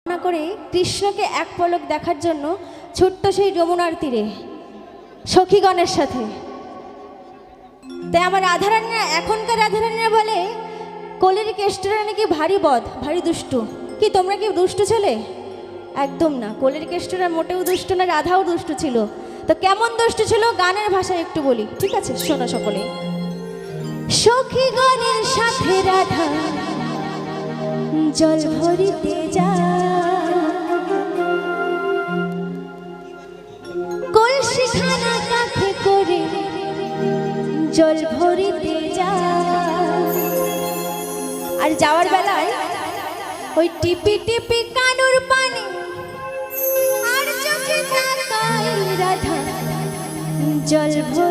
না করে কৃষ্ণকে এক পলক দেখার জন্য ছোট্ট সেই যমুনার তীরে সখীগণের সাথে। তাই আমার রাধারানীরা, এখনকার রাধারানীরা বলে কোলের কেষ্টরা নাকি ভারী বদ, ভারী দুষ্টু। কি তোমরা কি দুষ্টু ছেলে? একদম না, কোলের কেষ্টরা মোটেও দুষ্টু না, রাধাও দুষ্টু ছিল। তো কেমন দুষ্টু ছিল গানের ভাষায় একটু বলি, ঠিক আছে? শোনো সকলে। সখীগণের সাথে রাধা জল ভরিতে যায়, কলসি খানা কাঁধে করে জল ভরিতে যায়। আর যাওয়ার বেলায় ওই টিপি টিপি কানুর পানি আর চোখে তাকায় রাধা জল ভরিতে